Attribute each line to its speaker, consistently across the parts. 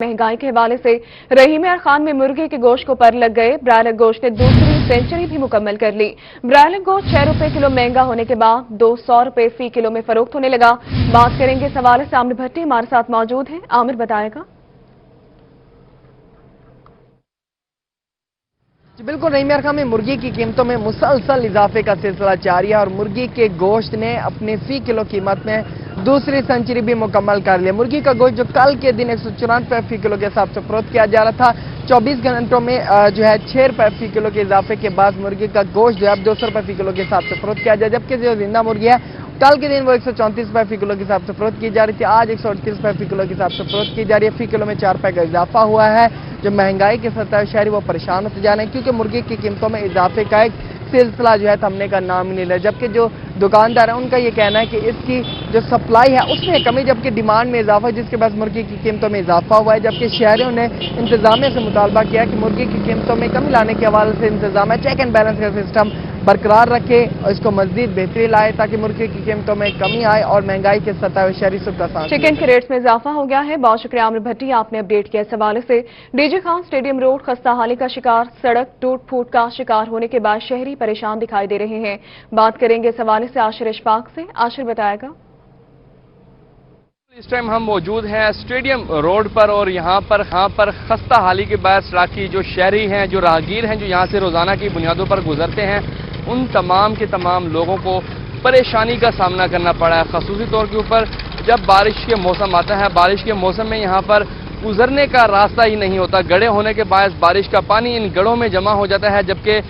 Speaker 1: महंगाई के हवाले से रहीम यार खान में मुर्गे के गोश्त को पर लग गए। ब्रायलर गोश्त ने दूसरी सेंचुरी भी मुकम्मल कर ली। ब्रायलर गोश्त 6 रुपए किलो महंगा होने के बाद 200 रुपए फी किलो में फरोख्त होने लगा। बात करेंगे इस हवाले से। आमिर भट्टी हमारे साथ मौजूद हैं। आमिर बताएगा।
Speaker 2: बिल्कुल, रहीम यार खान में मुर्गी की कीमतों में मुसलसल इजाफे का सिलसिला जारी है और मुर्गी के गोश्त ने अपने फी किलो कीमत में दूसरी सेंचुरी भी मुकम्मल कर लिया। मुर्गी का गोश्त जो कल के दिन 194 रुपए फी किलो के हिसाब से फरोख्त किया जा रहा था, 24 घंटों में जो है 6 रुपए फी किलो के इजाफे के बाद मुर्गी का गोश्त जो है अब 200 रुपए फी किलो के हिसाब से फरोख्त किया जाए, जबकि जो जिंदा मुर्गी है कल के दिन वो 134 रुपए फी किलो के हिसाब से फरोख्त की जा रही थी, आज 138 रुपए फी किलो के हिसाब से फरोख्त की जा रही है। फी किलो में 4 रुपए का इजाफा हुआ है। जो महंगाई के सतह शहरी वो परेशान होते जा रहे हैं क्योंकि मुर्गी की कीमतों में इजाफे का एक सिलसिला जो है थमने का नाम ही नहीं ले, जबकि जो दुकानदार है उनका ये कहना है कि इसकी जो सप्लाई है उसमें कमी, जबकि डिमांड में इजाफा, जिसके बाद मुर्गी की कीमतों में इजाफा हुआ है। जबकि शहरियों ने इंतजामिया से मुतालबा किया कि मुर्गी की कीमतों में कमी लाने के हवाले से इंतजाम है चेक एंड बैलेंस का सिस्टम बरकरार रखे और इसको मजीद बेहतरी लाए ताकि मुर्गी की कीमतों में कमी आए और महंगाई के सतह शहरी सुख।
Speaker 1: चिकन के रेट्स में इजाफा हो गया है। बहुत शुक्रिया आमिर भट्टी, आपने अपडेट किया इस हवाले से। डीजे खान स्टेडियम रोड खस्ताहाली का शिकार, सड़क टूट फूट का शिकार होने के बाद शहरी परेशान दिखाई दे रहे हैं। बात करेंगे इस हवाले से आशिर इशफाक से। आशिर बताएगा।
Speaker 3: इस टाइम हम मौजूद हैं स्टेडियम रोड पर और यहाँ पर खस्ता हाली के बाद सड़क की जो शहरी हैं, जो राहगीर हैं, जो यहाँ से रोजाना की बुनियादों पर गुजरते हैं, उन तमाम के तमाम लोगों को परेशानी का सामना करना पड़ा है। खसूसी तौर के ऊपर जब बारिश के मौसम आता है, बारिश के मौसम में यहाँ पर गुजरने का रास्ता ही नहीं होता। गड्ढे होने के बायस बारिश का पानी इन गड्ढों में जमा हो जाता है, जबकि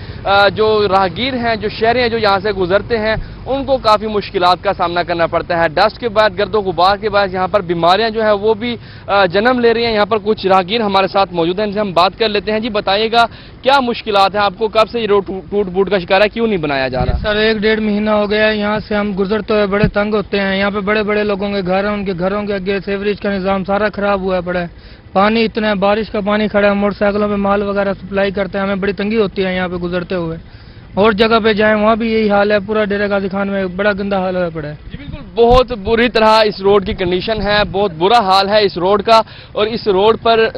Speaker 3: जो राहगीर हैं, जो शहरी हैं, जो यहाँ से गुजरते हैं, उनको काफ़ी मुश्किलात का सामना करना पड़ता है। डस्ट के बाद, गर्दो गुबार के बाद यहाँ पर बीमारियाँ जो है वो भी जन्म ले रही हैं। यहाँ पर कुछ राहगीर हमारे साथ मौजूद हैं, इनसे हम बात कर लेते हैं। जी बताइएगा, क्या मुश्किलात हैं आपको? कब से ये रोड टूट फूट का शिकार है? क्यों नहीं बनाया जा रहा?
Speaker 4: सर 1-1.5 महीना हो गया है। यहाँ से हम गुजरते हुए बड़े तंग होते हैं। यहाँ पे बड़े बड़े लोगों के घर हैं, उनके घरों के आगे सीवरेज का निज़ाम सारा खराब हुआ पड़ा है। पानी इतना है, बारिश का पानी खड़ा है, मोटरसाइकिलों पे माल वगैरह सप्लाई करते हैं, हमें बड़ी तंगी होती है यहाँ पे गुजरते हुए। और जगह पे जाएं वहाँ भी यही हाल है, पूरा डेरा गाजी खान में बड़ा गंदा हाल हुआ पड़ा है।
Speaker 3: जी बिल्कुल, बहुत बुरी तरह इस रोड की कंडीशन है, बहुत बुरा हाल है इस रोड का। और इस रोड पर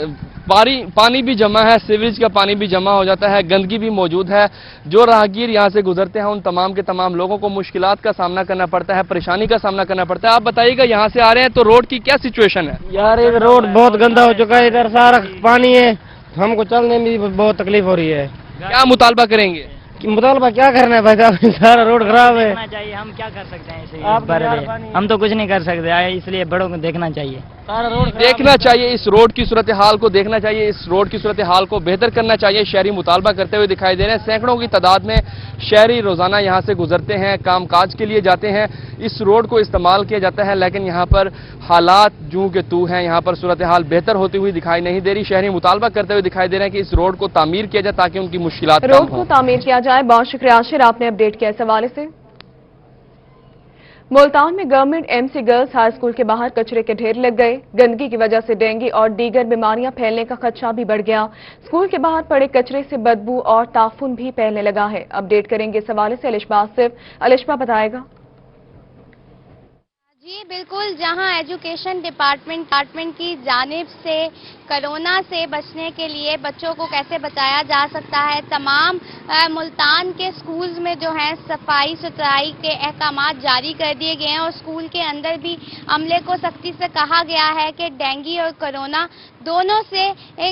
Speaker 3: पानी भी जमा है, सीवरेज का पानी भी जमा हो जाता है, गंदगी भी मौजूद है। जो राहगीर यहाँ से गुजरते हैं उन तमाम के तमाम लोगों को मुश्किलात का सामना करना पड़ता है, परेशानी का सामना करना पड़ता है। आप बताइएगा, यहाँ से आ रहे हैं तो रोड की क्या सिचुएशन है?
Speaker 5: यार ये रोड बहुत गंदा हो चुका है, इधर सारा पानी है, हमको चलने में भी बहुत तकलीफ हो रही है।
Speaker 3: क्या मुतालबा करेंगे?
Speaker 5: मुतालबा क्या करना है भाई साहब, सारा रोड खराब है।
Speaker 6: चाहिए, हम क्या कर सकते हैं इसे? हम तो कुछ नहीं कर सकते, इसलिए बड़ों को देखना चाहिए।
Speaker 5: सारा रोड
Speaker 3: देखना चाहिए, इस रोड की सूरत हाल को देखना चाहिए, इस रोड की सूरत हाल को बेहतर करना चाहिए। शहरी मुतालबा करते हुए दिखाई दे रहे हैं। सैकड़ों की तादाद में शहरी रोजाना यहाँ से गुजरते हैं, काम काज के लिए जाते हैं, इस रोड को इस्तेमाल किया जाता है, लेकिन यहाँ पर हालात जूं के तू हैं। यहाँ पर सूरत हाल बेहतर होती हुई दिखाई नहीं दे रही। शहरी मुतालबा करते हुए दिखाई दे रहे हैं कि इस रोड को तामीर किया जाए ताकि उनकी मुश्किलात कम हों।
Speaker 1: रोड को तामीर किया जाए। बहुत शुक्रिया आशिर, आपने अपडेट किया इस हवाले से। मुल्तान में government MC girls high school के बाहर कचरे के ढेर लग गए। गंदगी की वजह से डेंगू और दीगर बीमारियां फैलने का खदशा भी बढ़ गया। स्कूल के बाहर पड़े कचरे से बदबू और ताफुन भी फैलने लगा है। अपडेट करेंगे इस हवाले से अलिशबा आसिफ। अलिशबा बताएगा।
Speaker 7: जी बिल्कुल, जहां एजुकेशन डिपार्टमेंट की जानिब से कोरोना से बचने के लिए बच्चों को कैसे बचाया जा सकता है, तमाम मुल्तान के स्कूल्स में जो है सफाई सुथराई के अहकामात जारी कर दिए गए हैं और स्कूल के अंदर भी अमले को सख्ती से कहा गया है कि डेंगू और कोरोना दोनों से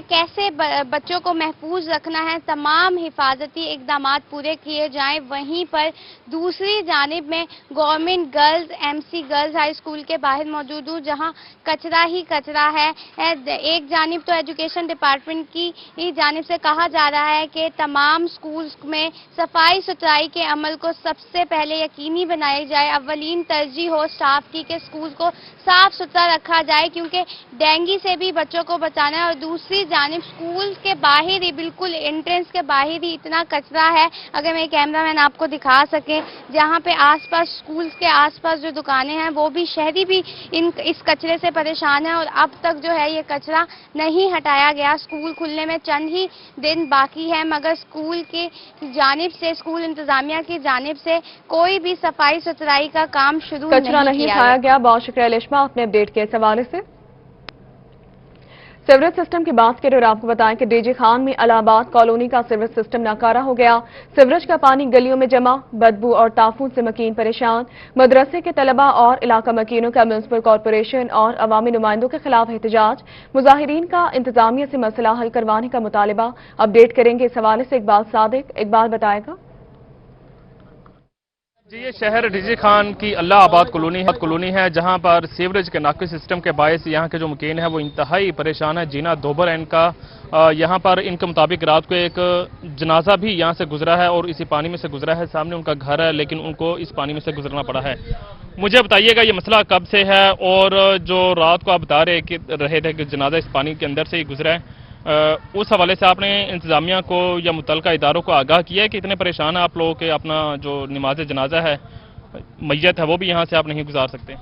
Speaker 7: कैसे बच्चों को महफूज रखना है, तमाम हिफाजती इकदामात पूरे किए जाएं। वहीं पर दूसरी जानिब में government girls MC girls high school के बाहर मौजूद हूँ, जहाँ कचरा ही कचरा है। एक जानिब तो एजुकेशन डिपार्टमेंट की जानिब से कहा जा रहा है कि तमाम स्कूल्स में सफाई सुथराई के अमल को सबसे पहले यकीनी बनाई जाए, अव्वलीन तरजीह हो स्टाफ की कि स्कूल को साफ सुथरा रखा जाए क्योंकि डेंगू से भी बच्चों को बचाना है। और दूसरी जानिब स्कूल के बाहर ही, बिल्कुल एंट्रेंस के बाहर ही इतना कचरा है, अगर मेरे कैमरामैन आपको दिखा सके, जहाँ पे आसपास स्कूल के आसपास जो दुकानें हैं वो भी शहरी भी इस कचरे से परेशान है और अब तक जो है ये कचरा नहीं हटाया गया। स्कूल खुलने में चंद ही दिन बाकी है, मगर स्कूल की जानिब से, स्कूल इंतजामिया की जानिब से कोई भी सफाई सुथराई का काम शुरू
Speaker 1: कचरा नहीं उठाया गया। बहुत शुक्रिया लिशमा, आपने अपडेट किया इस हवाले से। सीवरेज सिस्टम की बात करें और आपको बताएं कि डीजे खान में इलाहाबाद कॉलोनी का सीवरेज सिस्टम नाकारा हो गया। सीवरेज का पानी गलियों में जमा, बदबू और ताफून से मकीन परेशान। मदरसे के तलबा और इलाका मकीनों का म्युनिसिपल कॉरपोरेशन और अवामी नुमाइंदों के खिलाफ एहतजाज। मुजाहिरीन का इंतजामिया से मसला हल करवाने का मुतालबा। अपडेट करेंगे इस हवाले से इकबाल सादिक। इकबाल बताएगा।
Speaker 8: जी, ये शहर डीजे खान की इलाहाबाद कॉलोनी है जहां पर सीवरेज के नाक़िस सिस्टम के बायस यहाँ के जो मकीन है वो इंतहाई परेशान है। जीना दोबर है इनका। यहाँ पर इनके मुताबिक रात को एक जनाजा भी यहाँ से गुजरा है और इसी पानी में से गुजरा है। सामने उनका घर है लेकिन उनको इस पानी में से गुजरना पड़ा है। मुझे बताइएगा ये मसला कब से है और जो रात को आप बता रहे थे कि जनाजा इस पानी के अंदर से ही गुजरा है, उस हवाले से आपने इंतजामिया को या मुतलका इदारों को आगाह किया है कि इतने परेशान हैं आप लोगों के, अपना जो नमाज जनाजा है, मैयत है, वो भी यहाँ से आप नहीं गुजार सकते?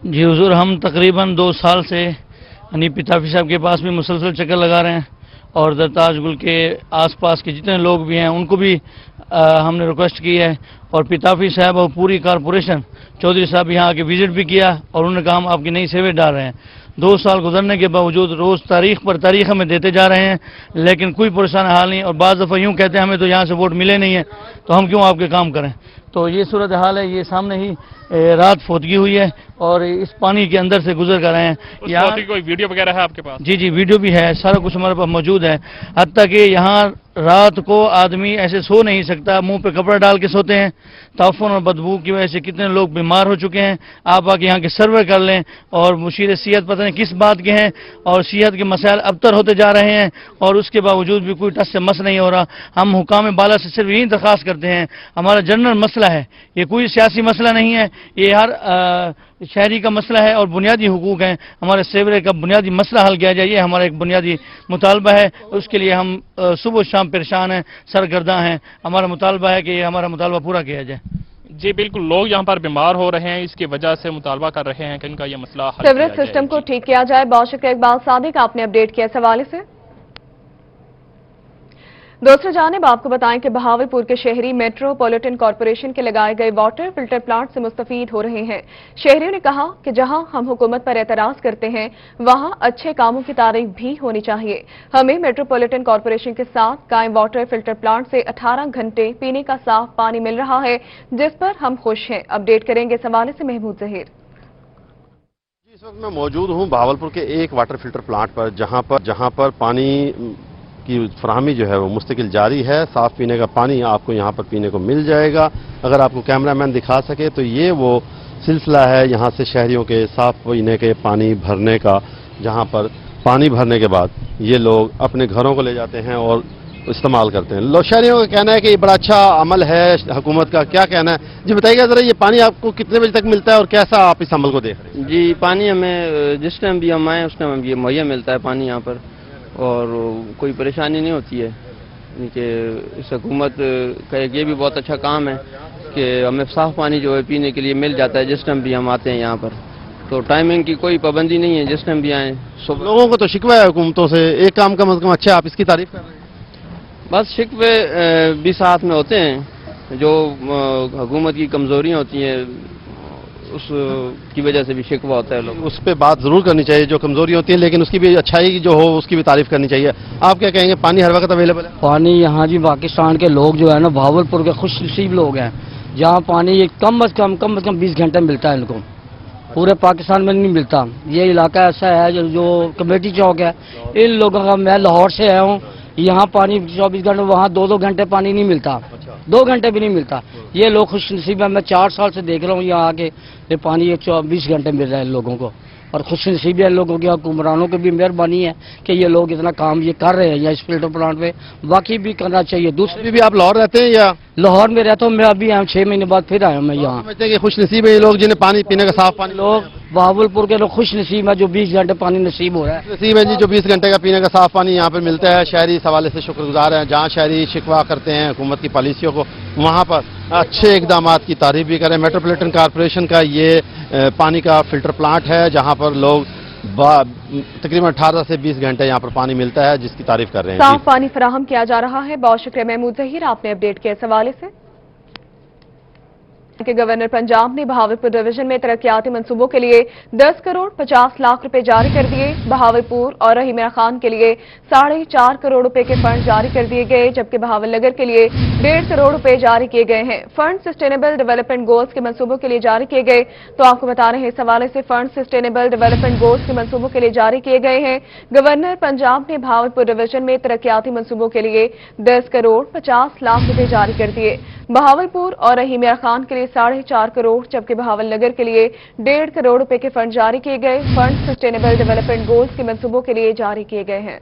Speaker 9: जी हुजूर, हम तकरीबन 2 साल से यानी पिताफी साहब के पास भी मुसलसल चक्कर लगा रहे हैं और दरताज गुल के आसपास के जितने लोग भी हैं उनको भी हमने रिक्वेस्ट की है और पिताफी साहब और पूरी कारपोरेशन चौधरी साहब यहाँ आके विजिट भी किया और उन्होंने कहा हम आपकी नई सेवें डाल रहे हैं। 2 साल गुजरने के बावजूद रोज़ तारीख पर तारीख हमें देते जा रहे हैं लेकिन कोई परेशान हाल नहीं और बाज़ दफ़ा यूँ कहते हैं हमें तो यहाँ से वोट मिले नहीं है तो हम क्यों आपके काम करें। तो ये सूरत हाल है। ये सामने ही रात फोतगी हुई है और इस पानी के अंदर से गुजर कर रहे हैं। यहाँ
Speaker 8: कोई वीडियो वगैरह है आपके पास?
Speaker 9: जी, वीडियो भी है, सारा कुछ हमारे पास मौजूद है। हत्ता कि यहाँ रात को आदमी ऐसे सो नहीं सकता, मुंह पे कपड़ा डाल के सोते हैं। ताफून और बदबू की वजह से कितने लोग बीमार हो चुके हैं। आप आके यहाँ के सर्वे कर लें और मुशीर सेहत पता नहीं किस बात के हैं और सेहत के मसाइल अबतर होते जा रहे हैं और उसके बावजूद भी कोई टस से मस नहीं हो रहा। हम हुकाम बाला से सिर्फ यही दरख्वास्त करते हैं, हमारा जनरल मसला है, ये कोई सियासी मसला नहीं है, ये हर शहरी का मसला है और बुनियादी हुकूक हैं। हमारे सेवरेज का बुनियादी मसला हल किया जाए, ये हमारा एक बुनियादी मुतालबा है। उसके लिए हम सुबह शाम परेशान हैं, सरगर्दा हैं। हमारा मुतालबा है कि ये हमारा मुतालबा पूरा किया जाए।
Speaker 8: जी बिल्कुल, लोग यहाँ पर बीमार हो रहे हैं, इसकी वजह से मुतालबा कर रहे हैं कि इनका ये मसला हल
Speaker 1: सीवरेज सिस्टम को ठीक किया जाए। बहुत शुक्रिया इकबाल सादिक, आपने अपडेट किया इस हवाले से। दूसरी जानिब आपको बताएं कि बहावलपुर के शहरी मेट्रोपॉलिटन कॉरपोरेशन के लगाए गए वाटर फिल्टर प्लांट से मुस्तफीद हो रहे हैं। शहरियों ने कहा कि जहां हम हुकूमत पर एतराज करते हैं वहां अच्छे कामों की तारीफ भी होनी चाहिए। हमें मेट्रोपॉलिटन कॉरपोरेशन के साथ कायम वाटर फिल्टर प्लांट से 18 घंटे पीने का साफ पानी मिल रहा है, जिस पर हम खुश हैं। अपडेट करेंगे इस हवाले से महमूद जहीर।
Speaker 10: इस वक्त मैं मौजूद हूं बहावलपुर के एक वाटर फिल्टर प्लांट पर, जहां पर पानी की फराहमी जो है वो मुस्तकिल जारी है। साफ पीने का पानी आपको यहाँ पर पीने को मिल जाएगा। अगर आपको कैमरामैन दिखा सके तो ये वो सिलसिला है यहाँ से शहरियों के साफ पीने के पानी भरने का, जहाँ पर पानी भरने के बाद ये लोग अपने घरों को ले जाते हैं और इस्तेमाल करते हैं। लोग शहरियों का कहना है कि ये बड़ा अच्छा अमल है हुकूमत का, क्या कहना है जी? बताइएगा जरा, ये पानी आपको कितने बजे तक मिलता है और कैसा आप इस अमल को देख रहे हैं?
Speaker 5: जी, पानी हमें जिस टाइम भी हम आए उस टाइम हमें मुहैया मिलता है पानी यहाँ पर और कोई परेशानी नहीं होती है। कि इस हुकूमत का एक ये भी बहुत अच्छा काम है कि हमें साफ़ पानी जो है पीने के लिए मिल जाता है जिस टाइम भी हम आते हैं यहाँ पर। तो टाइमिंग की कोई पाबंदी नहीं है, जिस टाइम भी आएँ।
Speaker 10: लोगों को तो शिकवा है हुकूमतों से, एक काम कम से कम अच्छा आप इसकी तारीफ कर रहे हैं।
Speaker 5: बस शिकवे भी साथ में होते हैं, जो हुकूमत की कमज़ोरियाँ होती हैं उस की वजह से भी शिकवा होता है। लोग
Speaker 10: उस पर बात जरूर करनी चाहिए जो कमजोरी होती है, लेकिन उसकी भी अच्छाई जो हो उसकी भी तारीफ करनी चाहिए। आप क्या कहेंगे? पानी हर वक्त अवेलेबल है?
Speaker 11: पानी यहाँ जी पाकिस्तान के लोग जो है ना, बहावलपुर के खुशनसीब लोग हैं जहाँ पानी कम से कम 20 घंटे मिलता है इनको, पूरे पाकिस्तान में नहीं मिलता। ये इलाका ऐसा है जो कमेटी चौक है, इन लोगों का, मैं लाहौर से आया हूँ, यहाँ पानी 24 घंटे, वहाँ 2-2 घंटे पानी नहीं मिलता, 2 घंटे भी नहीं मिलता। ये लोग खुशनसीब है, मैं 4 साल से देख रहा हूँ यहाँ आके ये पानी 24 घंटे मिल रहा है लोगों को और खुशनसीबी है लोगों की। हुक्मरानों की भी मेहरबानी है कि ये लोग इतना काम ये कर रहे हैं यहाँ इस फिल्टर प्लांट पे, बाकी भी करना चाहिए। दूसरी
Speaker 10: भी आप लाहौर रहते हैं या?
Speaker 11: लाहौर में रहता हूँ मैं, अभी यहाँ 6 महीने बाद फिर आया हूँ मैं यहाँ।
Speaker 10: समझते हैं कि खुशनसीब है ये लोग जिन्हें पानी पीने का साफ पानी।
Speaker 11: लोग बहावलपुर के लोग खुशनसीब है जो 20 घंटे पानी नसीब हो रहा है।
Speaker 10: नसीब है जी जो 20 घंटे का पीने का साफ पानी यहाँ पर मिलता है। शहरी इस हवाले से शुक्रगुजार हैं। जहाँ शहरी शिकवा करते हैं हुकूमत की पॉलिसियों को, वहाँ पर अच्छे इकदाम की तारीफ भी करें। मेट्रोपॉलिटन कॉरपोरेशन का ये पानी का फिल्टर प्लांट है जहाँ पर लोग तकरीबन 18 से 20 घंटे यहाँ पर पानी मिलता है, जिसकी तारीफ कर रहे हैं।
Speaker 1: साफ पानी फराहम किया जा रहा है। बहुत शुक्रिया महमूद जहीर, आपने अपडेट किया इस हवाले से। कि गवर्नर पंजाब ने बहावलपुर डिवीजन में तरक्याती मंसूबों के लिए 10 करोड़ 50 लाख रुपए जारी कर दिए। बहावलपुर और रहीमिया खान के लिए 4.5 करोड़ रुपए के फंड जारी कर दिए गए, जबकि बहावल नगर के लिए 1.5 करोड़ रुपए जारी किए गए हैं। फंड सस्टेनेबल डेवलपमेंट गोल्स के मंसूबों के लिए जारी किए गए। तो आपको बता रहे हैं, इस हवाले से फंड सस्टेनेबल डेवलपमेंट गोल्स के मंसूबों के लिए जारी किए गए हैं। गवर्नर पंजाब ने बहावलपुर डिवीजन में तरक्याती मंसूबों के लिए 10 करोड़ 50 लाख रुपए जारी कर दिए। बहावलपुर और रहीमिया खान के लिए 4.5 करोड़, जबकि बहावल नगर के लिए 1.5 करोड़ रुपए के फंड जारी किए गए। फंड सस्टेनेबल डेवलपमेंट गोल्स के मंसूबों के लिए जारी किए गए हैं।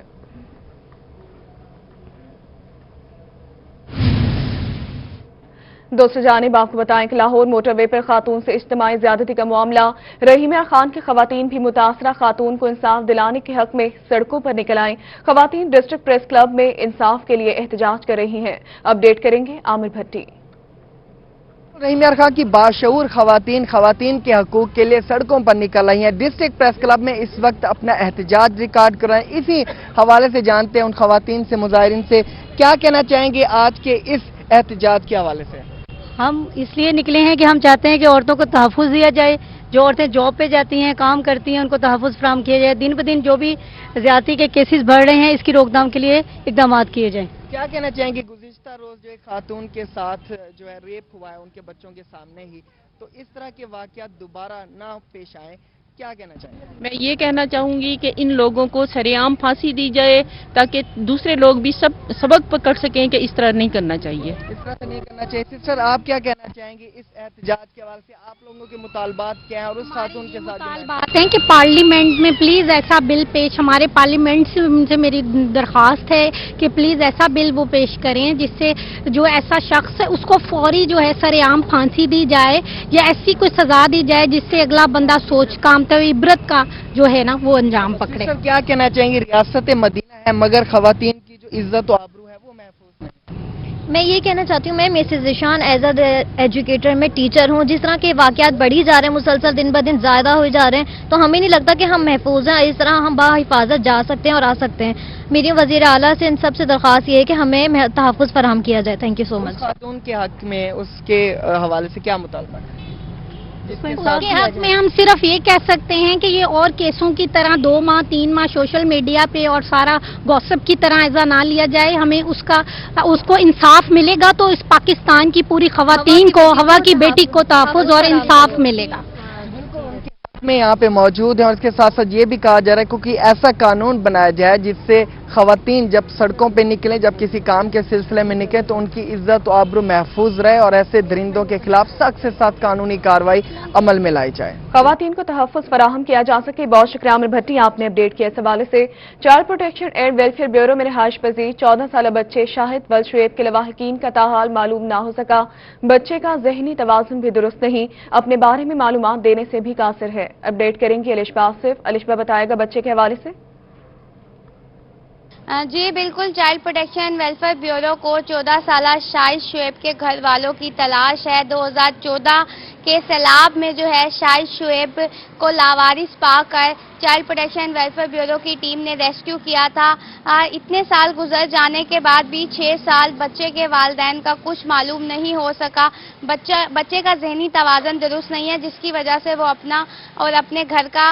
Speaker 1: दूसरी जानिब आपको बताएं कि लाहौर मोटरवे पर खातून से इज्तिमाई ज्यादती का मामला। रहीमिया खान की खवातीन भी मुतासरा खातून को इंसाफ दिलाने के हक में सड़कों पर निकल आईं। खवातीन डिस्ट्रिक्ट प्रेस क्लब में इंसाफ के लिए एहतजाज कर रही हैं। अपडेट करेंगे आमिर भट्टी।
Speaker 2: रहीमिया खान की बाशऊर खवातीन के हकूक के लिए सड़कों पर निकल रही हैं। डिस्ट्रिक्ट प्रेस क्लब में इस वक्त अपना एहतजाज रिकॉर्ड कर रहे हैं। इसी हवाले से जानते हैं उन खवातीन से, मुजाहिरीन से, क्या कहना चाहेंगे आज के इस एहतजाज के हवाले से।
Speaker 12: हम इसलिए निकले हैं कि हम चाहते हैं कि औरतों को तहफ़्फ़ुज़ दिया जाए। जो औरतें जॉब पे जाती हैं, काम करती हैं, उनको तहफ़्फ़ुज़ फराहम किया जाए। दिन ब दिन जो भी ज़्यादती के केसेस बढ़ रहे हैं, इसकी रोकथाम के लिए इक़दाम किए जाएं।
Speaker 2: क्या कहना चाहेंगे, गुज़िश्ता रोज जो एक खातून के साथ जो है रेप हुआ है उनके बच्चों के सामने ही, तो इस तरह के वाक़यात दोबारा ना पेश आए, क्या कहना चाहेंगे?
Speaker 13: मैं ये कहना चाहूंगी कि इन लोगों को सरेआम फांसी दी जाए ताकि दूसरे लोग भी सबक पकड़ सकें कि इस तरह नहीं करना चाहिए।
Speaker 2: इस तरह से नहीं करना चाहिए। सिस्टर, आप क्या कहना चाहेंगे इस एहतजाज के हवाले से? आप लोगों के मुतालबात क्या हैं और उस खातून के साथ
Speaker 12: मुतालबात हैं कि पार्लियामेंट में प्लीज ऐसा बिल पेश, हमारे पार्लियामेंट से मेरी दरखास्त है कि प्लीज ऐसा बिल वो पेश करें जिससे जो ऐसा शख्स है उसको फौरी जो है सरेआम फांसी दी जाए या ऐसी कोई सजा दी जाए जिससे अगला बंदा सोच काम तो इबरत का जो है ना वो अंजाम पकड़े।
Speaker 2: क्या कहना चाहेंगे, रियासत मदीना है मगर खवातीन की जो इज्जत और आबरू है वो महफूज है?
Speaker 14: मैं ये कहना चाहती हूँ, मैं Mrs Ishan as a educator में टीचर हूँ। जिस तरह के वाकयात बढ़ी जा रहे हैं, मुसलसल दिन ब दिन ज़्यादा हो जा रहे हैं, तो हमें नहीं लगता कि हम महफूज हैं। इस तरह हम बाहिफाजत जा सकते हैं और आ सकते हैं। मेरी वज़ीर आला से इन सबसे दरख्वास्त ये है कि हमें तहफ़्फ़ुज़ फराहम किया जाए। Thank you so much.
Speaker 2: खातून के हक में उसके हवाले से क्या मुतालबा है?
Speaker 12: उसके हक में हम सिर्फ ये कह सकते हैं कि ये और केसों की तरह 2 माह 3 माह सोशल मीडिया पे और सारा गॉसिप की तरह ऐसा ना लिया जाए। हमें उसको इंसाफ मिलेगा तो इस पाकिस्तान की पूरी खवातीन को, हवा की बेटी को तहफ़्फ़ुज़ और इंसाफ मिलेगा।
Speaker 2: में यहाँ पे मौजूद है और इसके साथ साथ ये भी कहा जा रहा है क्योंकि ऐसा कानून बनाया जाए जिससे खवातीन जब सड़कों पे निकलें, जब किसी काम के सिलसिले में निकलें तो उनकी इज्जत और आबरू महफूज रहे और ऐसे दरिंदों के खिलाफ सख्त से सख्त कानूनी कार्रवाई अमल में लाई जाए।
Speaker 1: खवातीन को तहफ़्फ़ुज़ फराहम किया जा सके। बहुत शुक्रिया आमिर भट्टी, आपने अपडेट किया। इस हवाले से child protection and welfare bureau में रिहाइश पजीर 14 साल बच्चे शाहिद वल शुएब के लवाहिकीन का ताहाल मालूम ना हो सका। बच्चे का ज़हनी तवाज़ुन भी दुरुस्त नहीं, अपने बारे में मालूमात देने से भी कासिर है। अपडेट करेंगे अलिशबा आसिफ। अलिशबा बताएगा बच्चे के हवाले से।
Speaker 7: जी बिल्कुल, चाइल्ड प्रोटेक्शन वेलफेयर ब्यूरो को 14 साल शाहिद शुएब के घर वालों की तलाश है। 2014 के सैलाब में जो है शाहिद शुएब को लावारिस पाकर चाइल्ड प्रोटेक्शन वेलफेयर ब्यूरो की टीम ने रेस्क्यू किया था। इतने साल गुजर जाने के बाद भी 6 साल बच्चे के वालिदैन का कुछ मालूम नहीं हो सका। बच्चे का ज़हनी तवाज़ुन दुरुस्त नहीं है, जिसकी वजह से वो अपना और अपने घर का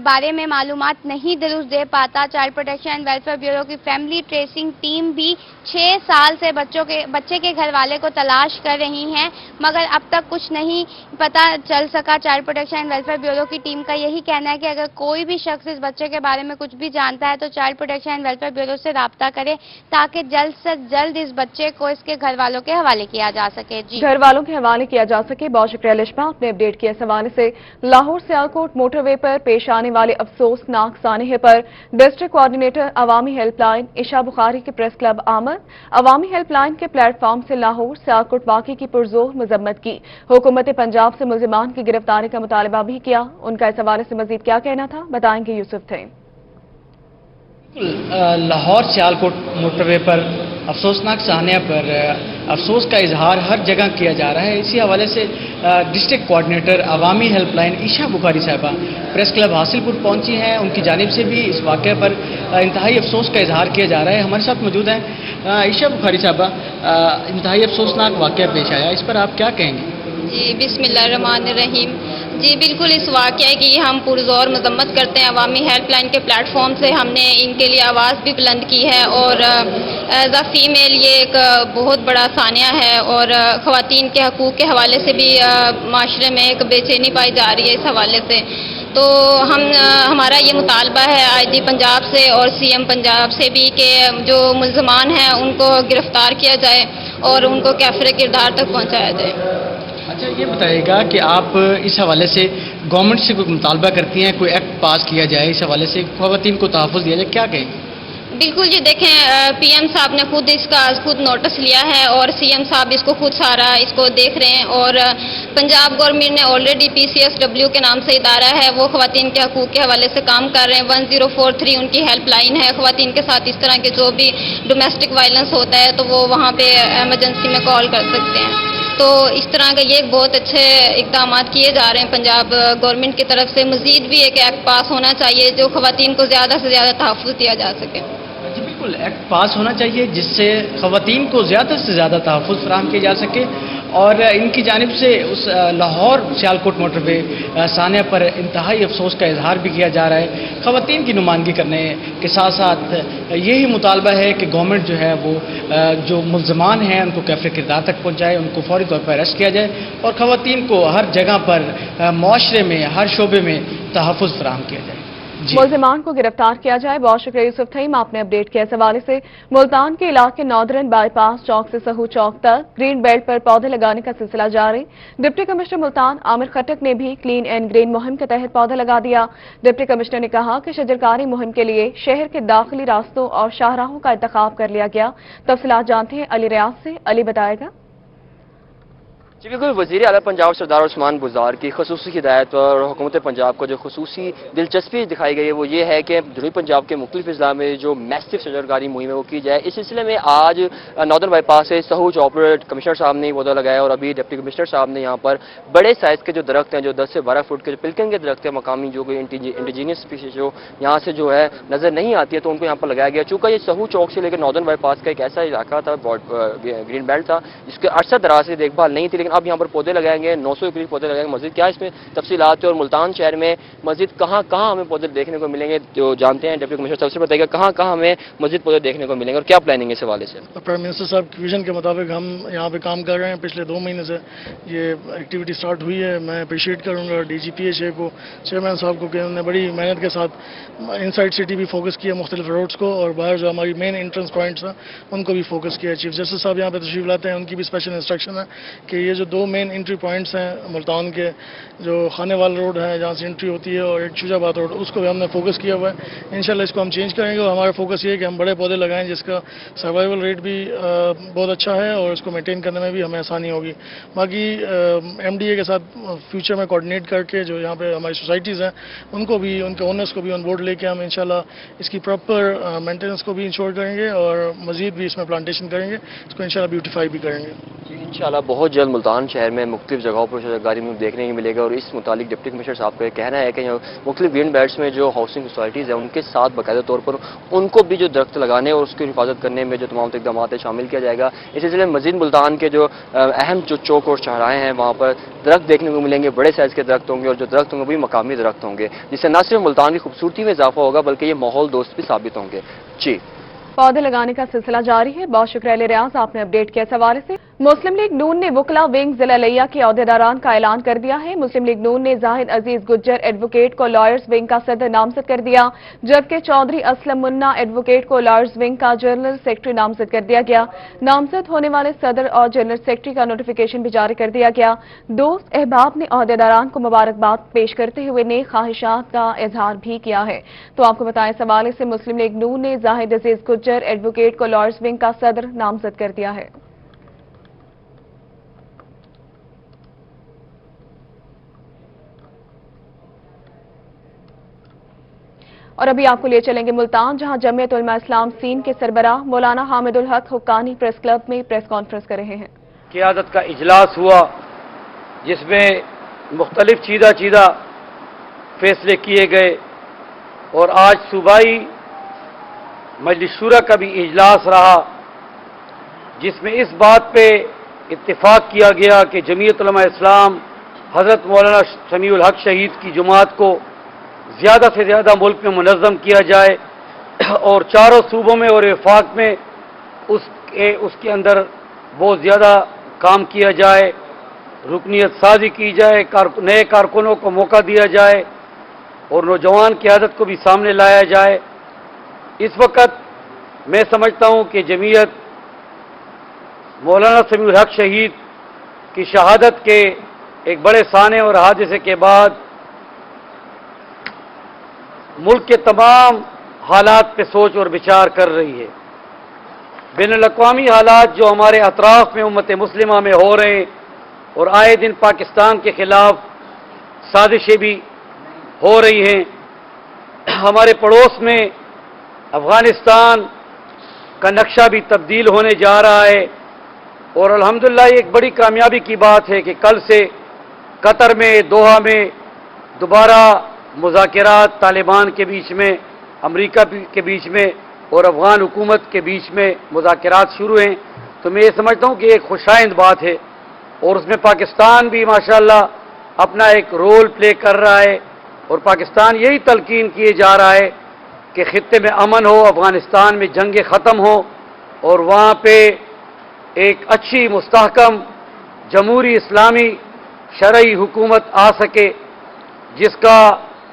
Speaker 7: बारे में मालूमात नहीं दुरुस्त दे पाता। चाइल्ड प्रोटेक्शन वेलफेयर ब्यूरो की फैमिली ट्रेसिंग टीम भी 6 साल से बच्चे के घर वाले को तलाश कर रही हैं, मगर अब तक कुछ नहीं पता चल सका। चाइल्ड प्रोटेक्शन वेलफेयर ब्यूरो की टीम का यही कहना है कि अगर कोई भी शख्स इस बच्चे के बारे में कुछ भी जानता है तो चाइल्ड प्रोटेक्शन वेलफेयर ब्यूरो से राब्ता करे ताकि जल्द से जल्द इस बच्चे को इसके घर वालों के हवाले किया जा सके। जी, घर वालों के हवाले किया जा सके। बहुत शुक्रिया लिशबा, आपने अपडेट किया। इस हवाले से लाहौर सियालकोट मोटरवे पर पेश आने वाले अफसोसनाक सानहे पर डिस्ट्रिक्ट कोऑर्डिनेटर अवामी हेल्पलाइन ईशा बुखारी के प्रेस क्लब आमद। अवामी हेल्पलाइन के प्लेटफॉर्म से लाहौर सियालकोट वाक़े की पुरजोर मजम्मत की। हुकूमत पंजाब से मुलजिमान की गिरफ्तारी का मुतालबा भी किया। उनका इस हवाले से मजीद क्या कहना था, बताएंगे यूसुफ थे।
Speaker 15: लाहौर सियालकोट मोटरवे पर अफसोसनाक सान्या पर अफसोस का इजहार हर जगह किया जा रहा है। इसी हवाले से डिस्ट्रिक्ट कोऑर्डिनेटर अवामी हेल्पलाइन ईशा बुखारी साहबा प्रेस क्लब हासिलपुर पहुंची हैं। उनकी जानिब से भी इस वाक़े पर इंतहाई अफसोस का इजहार किया जा रहा है। हमारे साथ मौजूद हैं ईशा बुखारी साहबा। इंतहाई अफसोसनाक वाक़या पेश आया, इस पर आप क्या कहेंगे?
Speaker 16: जी बिस्मिल्लाहिर्रहमानिर्रहीम। जी बिल्कुल, इस वाक़ये की हम पुरज़ोर मज़म्मत करते हैं। अवामी हेल्पलाइन के प्लेटफॉर्म से हमने इनके लिए आवाज़ भी बुलंद की है और एज अ फीमेल ये एक बहुत बड़ा सानिया है और ख़वातीन के हकूक़ के हवाले से भी माशरे में एक बेचैनी पाई जा रही है इस हवाले से। तो हमारा ये मुतालबा है आईजी पंजाब से और सीएम पंजाब से भी कि जो मुल्ज़मान हैं उनको गिरफ्तार किया जाए और उनको कैफ़रे किरदार तक पहुँचाया जाए।
Speaker 15: अच्छा, ये बताइएगा कि आप इस हवाले से गवर्नमेंट से कोई मुतालबा करती हैं, कोई एक्ट पास किया जाए इस हवाले से, ख़वातीन को तहफ़्फ़ुज़ दिया जाए, क्या कहेंगे?
Speaker 16: बिल्कुल जी, देखें पीएम साहब ने खुद इसका खुद नोटिस लिया है और सीएम साहब इसको खुद सारा इसको देख रहे हैं और पंजाब गवर्नमेंट ने ऑलरेडी PCSW के नाम से इदारा है, वो ख़वातीन के हकूक़ के हवाले से काम कर रहे हैं। 1043 उनकी हेल्पलाइन है। ख़वातीन के साथ इस तरह के जो भी डोमेस्टिक वायलेंस होता है तो वो वहाँ पे एमरजेंसी में कॉल कर सकते हैं। तो इस तरह के ये बहुत अच्छे इक़दाम किए जा रहे हैं पंजाब गवर्नमेंट की तरफ से। मज़ीद भी एक एक्ट पास होना चाहिए जो ख़वातीन को ज़्यादा से ज़्यादा तहफ़्फ़ुज़ दिया जा सके।
Speaker 15: जी बिल्कुल, एक्ट पास होना चाहिए जिससे ख़वातीन को ज़्यादा से ज़्यादा तहफ़्फ़ुज़ फराहम किया जा सके और इनकी जानिब से उस लाहौर सियालकोट मोटरवे सानिया पर इंतहाई अफसोस का इजहार भी किया जा रहा है। ख़वातीन की नुमाइंदगी करने के साथ साथ यही मुतालबा है कि गवर्नमेंट जो है वो जो मुल्ज़मान हैं उनको कैफ़रे किरदार तक पहुँचाए, उनको फौरी तौर पर अरेस्ट किया जाए और ख़वातीन को हर जगह पर माशरे में हर शोबे में तहफ़्फ़ुज़ फराहम किया जाए।
Speaker 1: मुल्ज़मान को गिरफ्तार किया जाए। बहुत शुक्रिया यूसुफ थईम, आपने अपडेट किया। इस हवाले से मुल्तान के इलाके नॉर्दर्न बाईपास चौक से सहू चौक तक ग्रीन बेल्ट पर पौधे लगाने का सिलसिला जारी। डिप्टी कमिश्नर मुल्तान आमिर खटक ने भी क्लीन एंड ग्रीन मुहिम के तहत पौधा लगा दिया। डिप्टी कमिश्नर ने कहा कि शजरकारी मुहिम के लिए शहर के दाखिली रास्तों और शाहराहों का इंतखाब कर लिया गया। तफसीलात जानते हैं अली रियाज से। अली बताएगा।
Speaker 17: जी बिल्कुल, वज़ीर आला पंजाब सरदार उस्मान बुज़दार की खसूसी हिदायत और हुकूमत पंजाब को जो खसूसी दिलचस्पी दिखाई गई है वो ये है कि जनूबी पंजाब के मुख्तलिफ अजला में जो मैसिव शजरकारी मुहिम है वो की जाए। इस सिलसिले में आज नॉर्दर्न बाईपास से सहू चौक पर कमिश्नर साहब ने पौधा लगाया और अभी डिप्टी कमिश्नर साहब ने यहाँ पर बड़े साइज़ के जो दरख्त हैं, जो 10 से 12 फुट के जो पिलकन के दरख्त हैं, मकामी जो इंडिजीनियस स्पीशीज जो यहाँ से जो है नज़र नहीं आती है, तो उनको यहाँ पर लगाया गया। चूँकि ये सहू चौक से लेकर नॉर्दर्न बाईपास का एक ऐसा इलाका था, ग्रीन बेल्ट था, जिसके अरसा दराज से देखभाल नहीं थी, लेकिन अब यहाँ पर पौधे लगाएंगे, 900 के करीब पौधे लगाएंगे। मस्जिद क्या इसमें तफसीलात है और मुल्तान शहर में मस्जिद कहाँ कहाँ हमें पौधे देखने को मिलेंगे जो जानते हैं डिप्टी कमिश्नर सबसे बताइएगा कहाँ कहाँ हमें मस्जिद पौधे देखने को मिलेंगे और क्या प्लानिंग है इस हवाले से।
Speaker 18: प्राइम मिनिस्टर साहब की विजन के मुताबिक हम यहाँ पे काम कर रहे हैं। पिछले 2 महीने से ये एक्टिविटी स्टार्ट हुई है। मैं अप्रिशिएट करूँगा DGPA को, चेयरमैन साहब को कि उन्होंने बड़ी मेहनत के साथ इनसाइड सिटी भी फोकस किया, मुख्तलिफ रोड्स को, और बाहर जो हमारी मेन एंट्रेंस पॉइंट्स हैं उनको भी फोकस किया। चीफ जस्टिस साहब यहाँ पे तशरीफ लाते हैं, उनकी भी स्पेशल इंस्ट्रक्शन है कि ये जो 2 मेन एंट्री पॉइंट्स हैं मुल्तान के, जो खानेवाल रोड है जहाँ से एंट्री होती है और एक शुजाबाद रोड, उसको भी हमने फोकस किया हुआ है। इंशाल्लाह इसको हम चेंज करेंगे और हमारा फोकस ये है कि हम बड़े पौधे लगाएं जिसका सर्वाइवल रेट भी बहुत अच्छा है और इसको मेंटेन करने में भी हमें आसानी होगी। बाकी MDA के साथ फ्यूचर में कोऑर्डिनेट करके जो यहाँ पे हमारी सोसाइटीज़ हैं उनको भी, उनके ओनर्स को भी ऑन बोर्ड लेके हम इंशाल्लाह इसकी प्रॉपर मेंटेनेंस को भी इंश्योर करेंगे और मज़ीद भी इसमें प्लांटेशन करेंगे, इसको इंशाल्लाह ब्यूटीफाई भी करेंगे।
Speaker 17: इंशाल्लाह बहुत जल्द मुल्तान शहर में मुख्तलिफ जगहों पर शजरकारी में देखने को मिलेगा और इस मुतालिक डिप्टी कमिश्नर साहब का कहना है कि मुख्तलिफ ग्रीन बेल्ट्स में जो हाउसिंग सोसाइटीज़ हैं उनके साथ बाकायदा तौर पर उनको भी जो दरख्त लगाने और उसकी हिफाजत करने में जो तमाम इक़दाम है शामिल किया जाएगा। इस सिलसिले में मज़ीद मुल्तान के जो अहम जो चौक और शाहराएँ हैं वहाँ पर दरख्त देखने को मिलेंगे, बड़े साइज़ के दरख्त होंगे और जो दरख्त होंगे भी मकामी दरख्त होंगे, जिससे न सिर्फ मुल्तान की खूबसूरती में इजाफा होगा बल्कि ये माहौल दोस्त भी साबित होंगे। जी,
Speaker 1: पौधे लगाने का सिलसिला जारी है। बहुत शुक्रिया रियाज, आपने अपडेट किया। इस हवाले से मुस्लिम लीग नून ने वकला विंग जिला लिया के अहदेदारान का ऐलान कर दिया है। मुस्लिम लीग नून ने जाहिद अजीज गुज्जर एडवोकेट को लॉयर्स विंग का सदर नामजद कर दिया, जबकि चौधरी असलम मुन्ना एडवोकेट को लॉयर्स विंग का जनरल सेक्रेटरी नामजद कर दिया गया। नामजद होने वाले सदर और जनरल सेक्रेटरी का नोटिफिकेशन भी जारी कर दिया गया। दोस्त अहबाब ने अहदेदारान को मुबारकबाद पेश करते हुए नेक ख्वाहिशात का इजहार भी किया है। तो आपको बताएं, इस हवाले से मुस्लिम लीग नून ने जाहिद अजीज गुज्जर एडवोकेट को लॉयर्स विंग का सदर नामजद कर दिया है। और अभी आपको ले चलेंगे मुल्तान, जहां जमीयत उलमा इस्लाम सीन के सरबराह मौलाना हामिदुल हक हुक्कानी प्रेस क्लब में प्रेस कॉन्फ्रेंस कर रहे हैं।
Speaker 19: क़ियादत का इजलास हुआ जिसमें मुख्तलिफ चीदा फैसले किए गए और आज सूबाई मजलिस शूरा का भी इजलास रहा जिसमें इस बात पे इत्तेफाक किया गया कि जमीयत उलमा इस्लाम हज़रत मौलाना समीउल हक शहीद की जुमात को ज़्यादा से ज़्यादा मुल्क में मुनज़्ज़म किया जाए और चारों सूबों में और वफाक में उसके अंदर बहुत ज़्यादा काम किया जाए, रुकनीत साजी की जाए, नए कारकुनों को मौका दिया जाए और नौजवान क़यादत को भी सामने लाया जाए। इस वक्त मैं समझता हूँ कि जमीयत मौलाना समीउल हक शहीद की शहादत के एक बड़े साने और हादसे के बाद मुल्क के तमाम हालात पे सोच और विचार कर रही है। बैनुल-अक़वामी हालात जो हमारे अतराफ में उम्मत मुस्लिमा में हो रहे हैं और आए दिन पाकिस्तान के खिलाफ साजिशें भी हो रही हैं। हमारे पड़ोस में अफगानिस्तान का नक्शा भी तब्दील होने जा रहा है और अल्हम्दुलिल्लाह ये एक बड़ी कामयाबी की बात है कि कल से कतर में, दोहा में दोबारा मुज़ाकरात तालिबान के बीच में, अमेरिका के बीच में और अफगान हुकूमत के बीच में मुज़ाकरात शुरू हैं। तो मैं ये समझता हूँ कि एक खुशाइंद बात है और उसमें पाकिस्तान भी माशाअल्लाह अपना एक रोल प्ले कर रहा है और पाकिस्तान यही तलकीन किए जा रहा है कि खित्ते में अमन हो, अफगानिस्तान में जंगें ख़त्म हो और वहाँ पे एक अच्छी मुस्तहकम जमहूरी इस्लामी शरई हुकूमत आ सके जिसका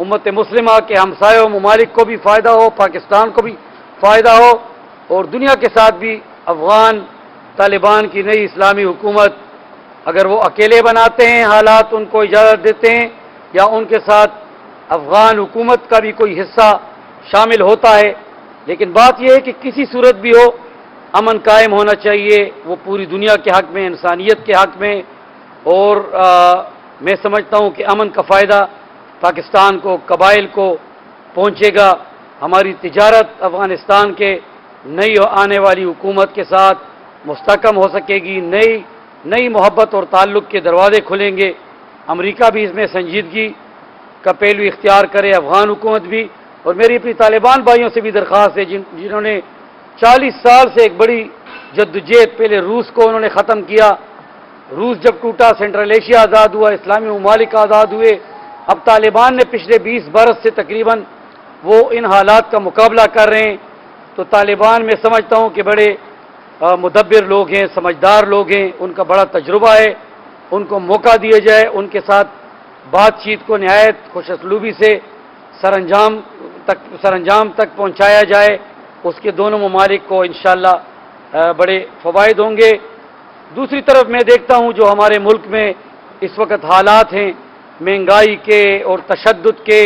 Speaker 19: उम्मत मुस्लिमा के हमसायों ममालिक को भी फ़ायदा हो, पाकिस्तान को भी फ़ायदा हो और दुनिया के साथ भी अफगान तालिबान की नई इस्लामी हुकूमत अगर वो अकेले बनाते हैं, हालात उनको इजाज़त देते हैं या उनके साथ अफगान हुकूमत का भी कोई हिस्सा शामिल होता है, लेकिन बात यह है कि किसी सूरत भी हो अमन कायम होना चाहिए, वो पूरी दुनिया के हक़ में, इंसानियत के हक़ में। और मैं समझता हूँ कि अमन का फ़ायदा पाकिस्तान को, कबाइल को पहुँचेगा। हमारी तिजारत अफ़गानिस्तान के नई आने वाली हुकूमत के साथ मुस्तहकम हो सकेगी, नई मोहब्बत और ताल्लुक़ के दरवाजे खुलेंगे। अमेरिका भी इसमें संजीदगी का पहलू इख्तियार करे, अफ़गान हुकूमत भी। और मेरी अपनी तालिबान भाइयों से भी दरख्वास्त है जिन्होंने 40 साल से एक बड़ी जद्दोजहद, पहले रूस को उन्होंने ख़त्म किया, रूस जब टूटा, सेंट्रल एशिया आज़ाद हुआ, इस्लामी ममालिक आज़ाद हुए, अब तालिबान ने पिछले 20 बरस से तकरीबन वो इन हालात का मुकाबला कर रहे हैं। तो तालिबान में समझता हूँ कि बड़े मुदब्बिर लोग हैं, समझदार लोग हैं, उनका बड़ा तजुर्बा है, उनको मौका दिया जाए, उनके साथ बातचीत को नहायत खुशअस्लूबी से सरंजाम तक पहुँचाया जाए, उसके दोनों ममालिक को इंशाअल्लाह बड़े फ़वाइद होंगे। दूसरी तरफ मैं देखता हूँ जो हमारे मुल्क में इस वक्त हालात हैं महंगाई के और तशद्दुद के,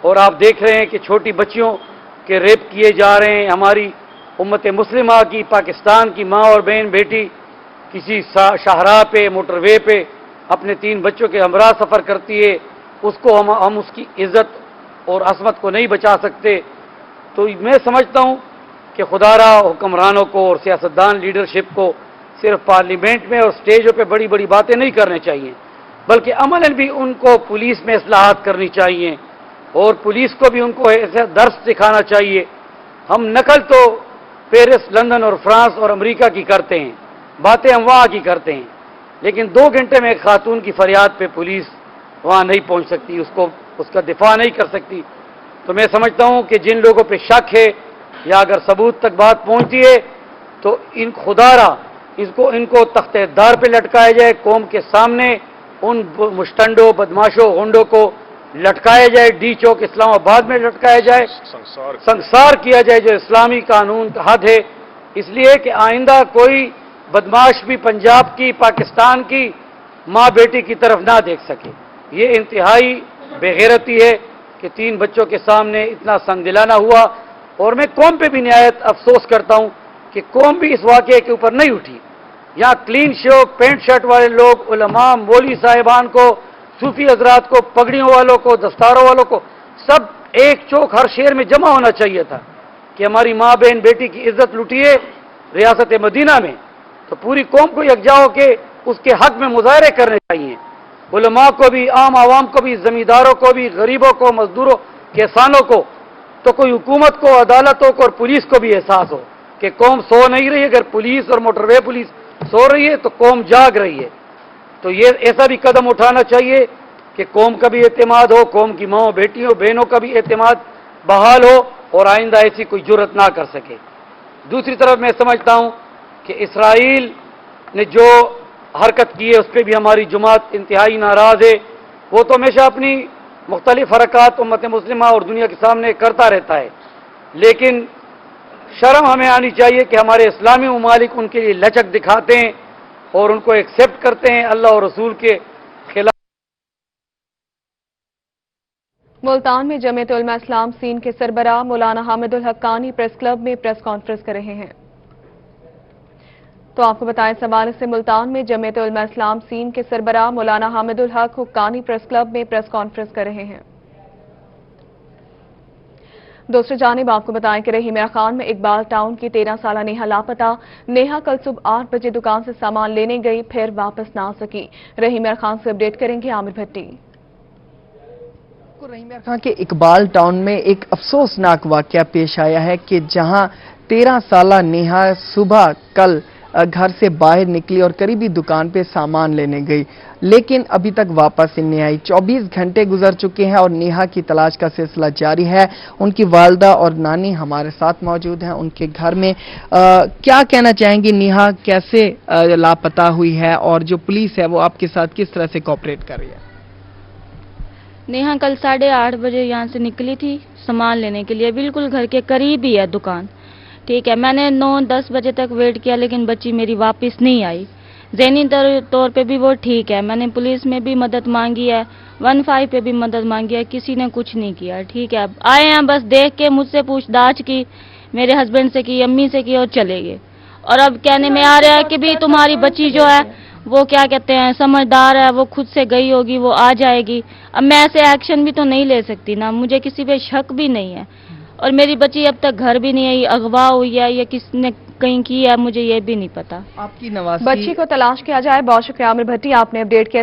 Speaker 19: और आप देख रहे हैं कि छोटी बच्चियों के रेप किए जा रहे हैं। हमारी उम्मत मुस्लिमा की, पाकिस्तान की माँ और बहन बेटी किसी शाहराह पे, मोटरवे पे अपने 3 बच्चों के हमरा सफ़र करती है, उसको हम उसकी इज़्ज़त और असमत को नहीं बचा सकते। तो मैं समझता हूँ कि खुदारा हुक्मरानों को और सियासतदान लीडरशिप को सिर्फ पार्लियामेंट में और स्टेजों पे बड़ी बड़ी बातें नहीं करनी चाहिए, बल्कि अमलन भी उनको पुलिस में इस्लाहात करनी चाहिए और पुलिस को भी उनको ऐसा दर्स सिखाना चाहिए। हम नकल तो पेरिस, लंदन और फ्रांस और अमेरिका की करते हैं, बातें हम वहाँ की करते हैं, लेकिन 2 घंटे में एक खातून की फरियाद पे पुलिस वहाँ नहीं पहुँच सकती, उसका दिफा नहीं कर सकती। तो मैं समझता हूँ कि जिन लोगों पे शक है या अगर सबूत तक बात पहुँचती है तो इन खुदारा इनको तख्तेदार पे लटकाया जाए, कौम के सामने उन मुश्तंडों, बदमाशों, गुंडों को लटकाया जाए, डी चौक इस्लामाबाद में लटकाया जाए, संसार किया जाए जो इस्लामी कानून का हद है, इसलिए कि आइंदा कोई बदमाश भी पंजाब की, पाकिस्तान की माँ बेटी की तरफ ना देख सके। ये इंतहाई बेगैरती है कि 3 बच्चों के सामने इतना संगदिलाना हुआ। और मैं कौम पे भी निहायत अफसोस करता हूँ कि कौम भी इस वाक़े के ऊपर नहीं उठी। यहाँ क्लीन शो, पेंट शर्ट वाले लोग, उलमा, मौलवी साहिबान को, सूफी हजरात को, पगड़ियों वालों को, दस्तारों वालों को, सब एक चौक हर शहर में जमा होना चाहिए था कि हमारी माँ बहन बेटी की इज्जत लुटिए रियासत मदीना में। तो पूरी कौम को यकजा होकर उसके हक में मुजाहरे करने चाहिए, उलमा को भी, आम आवाम को भी, जमींदारों को भी, गरीबों को, मजदूरों, किसानों को। तो कोई हुकूमत को, अदालतों को और पुलिस को भी एहसास हो कि कौम सो नहीं रही। अगर पुलिस और मोटरवे पुलिस सो रही है तो कौम जाग रही है। तो ये ऐसा भी कदम उठाना चाहिए कि कौम का भी एतमाद हो, कौम की माओ बेटियों बहनों का भी एतमाद बहाल हो और आइंदा ऐसी कोई जुर्रत ना कर सके। दूसरी तरफ मैं समझता हूं कि इसराइल ने जो हरकत की है उस पर भी हमारी जमात इंतहाई नाराज है। वो तो हमेशा अपनी मुख्तलिफ हरकत उम्मत मुस्लिमा और दुनिया के सामने करता रहता है, लेकिन शर्म हमें आनी चाहिए कि हमारे इस्लामी ममालिक उनके लिए लचक दिखाते हैं और उनको एक्सेप्ट करते हैं अल्लाह और रसूल के खिलाफ।
Speaker 1: मुल्तान में जमीयत उलमा इस्लाम सीन के सरबराह मौलाना हामिदुल हक्कानी प्रेस क्लब में प्रेस कॉन्फ्रेंस कर रहे हैं। तो आपको बताएं, इस हवाले से मुल्तान में जमीयत उलमा इस्लाम सीन के सरबराह मौलाना हामिदुल हक हुक्कानी प्रेस क्लब में प्रेस कॉन्फ्रेंस कर रहे हैं। दूसरी जानिब आपको बताएं कि रहीम खान में इकबाल टाउन की 13 साला नेहा लापता। नेहा कल सुबह 8 बजे दुकान से सामान लेने गई, फिर वापस ना आ सकी। रहीम खान से अपडेट करेंगे आमिर भट्टी।
Speaker 2: रहीम खान के इकबाल टाउन में एक अफसोसनाक वाकया पेश आया है कि जहां 13 साला नेहा सुबह कल घर से बाहर निकली और करीबी दुकान पे सामान लेने गई, लेकिन अभी तक वापस ही नहीं आई। 24 घंटे गुजर चुके हैं और नेहा की तलाश का सिलसिला जारी है। उनकी वालदा और नानी हमारे साथ मौजूद हैं उनके घर में। क्या कहना चाहेंगी, नेहा कैसे लापता हुई है और जो पुलिस है वो आपके साथ किस तरह से कोऑपरेट कर रही है?
Speaker 20: नेहा कल 8:30 बजे यहाँ से निकली थी सामान लेने के लिए, बिल्कुल घर के करीब ही है दुकान। ठीक है, मैंने 9-10 बजे तक वेट किया लेकिन बच्ची मेरी वापस नहीं आई। ज़हनी तौर पे भी वो ठीक है। मैंने पुलिस में भी मदद मांगी है, 15 पे भी मदद मांगी है, किसी ने कुछ नहीं किया। ठीक है, आए हैं बस देख के मुझसे पूछताछ की, मेरे हस्बैंड से की, अम्मी से की और चले गए। और अब कहने में आ रहा है कि भी तुम्हारी बच्ची जो है वो क्या कहते हैं समझदार है, वो खुद से गई होगी, वो आ जाएगी। अब मैं ऐसे एक्शन भी तो नहीं ले सकती ना, मुझे किसी पे शक भी नहीं है। और मेरी बच्ची अब तक घर भी नहीं आई, अगवा हुई है या किसने कहीं की है मुझे ये भी नहीं पता।
Speaker 2: आपकी नवाज़ी
Speaker 1: बच्ची को तलाश किया जाए। बहुत शुक्रिया आमिर भट्टी, आपने अपडेट किया।